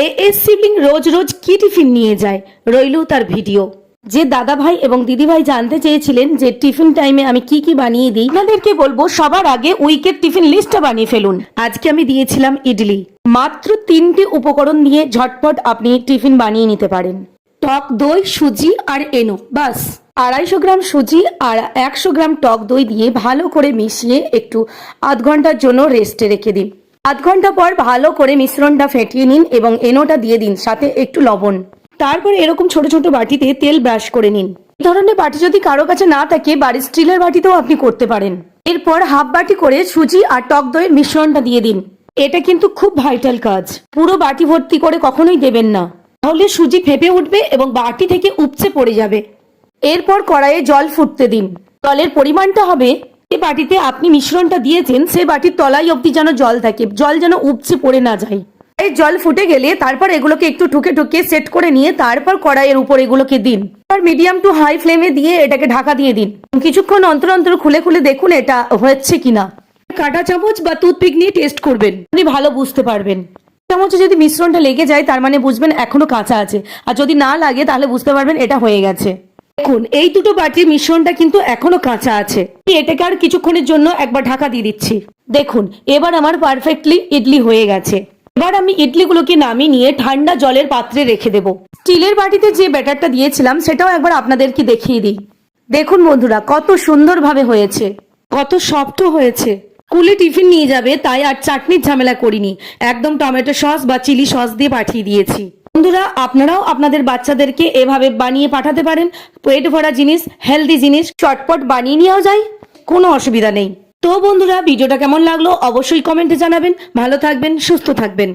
As sibling রোজ রোজ কি tiffin নিয়ে যায়, রইল তার ভিডিও। যে দাদা ভাই এবং দিদি ভাই জানতে চেয়েছিলেন যে টিফিন টাইমে আমি কি কি বানিয়ে দিই, আপনাদেরকে বলবো সবার আগে উইকের টিফিন লিস্টটা বানিয়ে ফেলুন। আজকে আমি দিয়েছিলাম ইডলি। মাত্র 3টে উপকরণ দিয়ে ঝটপট আপনি টিফিন বানিয়ে নিতে পারেন। টক দই, সুজি আর এনো, বাস। 250 গ্রাম সুজি আর 100 গ্রাম টক দই দিয়ে ভালো করে মিশিয়ে একটু আধ ঘন্টার জন্য রেস্টে রেখে দিন। আধ ঘন্টা পর ভালো করে মিশ্রণটা ফেটিয়ে নিন এবং এনোটা দিয়ে দিন, সাথে একটু লবণ। তারপর এরকম ছোট ছোট বাটিতে তেল ব্রাশ করে নিন। এই ধরনের বাটি যদি কারো কাছে না থাকে, বাড়ির স্টিলের বাটিতেও আপনি করতে পারেন। এরপর হাফ বাটি করে সুজি আর টক দইয়ের মিশ্রণটা দিয়ে দিন। এটা কিন্তু খুব ভাইটাল কাজ, পুরো বাটি ভর্তি করে কখনোই দেবেন না, তাহলে সুজি ফেপে উঠবে এবং বাটি থেকে উপচে পড়ে যাবে। এরপর কড়াইয়ে জল ফুটতে দিন। জলের পরিমাণটা হবে, যে বাটিতে আপনি মিশ্রণটা দিয়েছেন সে বাটির তলায় অবধি যেন জল থাকে, জল যেন উপচে পড়ে না যায়। এই জল ফুটে গেলে তারপর এগুলোকে একটু ঠুকে ঠুকে সেট করে নিয়ে তারপর কড়াইয়ের উপর এগুলোকে দিন। আর মিডিয়াম টু হাই ফ্লেমে দিয়ে এটাকে ঢাকা দিয়ে দিন। কিছুক্ষণ অন্তর অন্তর খুলে খুলে দেখুন এটা হচ্ছে কিনা। কাঁটা চামচ বা টুথপিক নিয়ে টেস্ট করবেন, আপনি ভালো বুঝতে পারবেন। চামচে যদি মিশ্রণটা লেগে যায় তার মানে বুঝবেন এখনো কাঁচা আছে, আর যদি না লাগে তাহলে বুঝতে পারবেন এটা হয়ে গেছে। দেখুন এই দুটো বাটির মিশ্রণটা কিন্তু এখনো কাঁচা আছে। এটাকে আর কিছুক্ষণের জন্য একবার ঢাকা দিয়ে দিচ্ছি। দেখুন এবার আমার পারফেক্টলি ইডলি হয়ে গেছে। এবার আমি ইডলিগুলোকে নামিয়ে নিয়ে ঠান্ডা জলের পাত্রে রেখে দেব। স্টিলের বাটিতে যে ব্যাটারটা দিয়েছিলাম সেটাও একবার আপনাদেরকে দেখিয়ে দিই। দেখুন বন্ধুরা কত সুন্দরভাবে হয়েছে, কত সফটও হয়েছে। স্কুলে টিফিন নিয়ে যাবে তাই আর চাটনির ঝামেলা করিনি, একদম টমেটো সস বা চিলি সস দিয়ে পাঠিয়ে দিয়েছি। বন্ধুরা আপনারাও আপনাদের বাচ্চাদেরকে এভাবে বানিয়ে পাঠাতে পারেন। পেট ভরা জিনিস, হেলদি জিনিস চটপট বানিয়ে নেওয়া যায়, কোনো অসুবিধা নেই। তো বন্ধুরা ভিডিওটা কেমন লাগলো অবশ্যই কমেন্টে জানাবেন। ভালো থাকবেন, সুস্থ থাকবেন।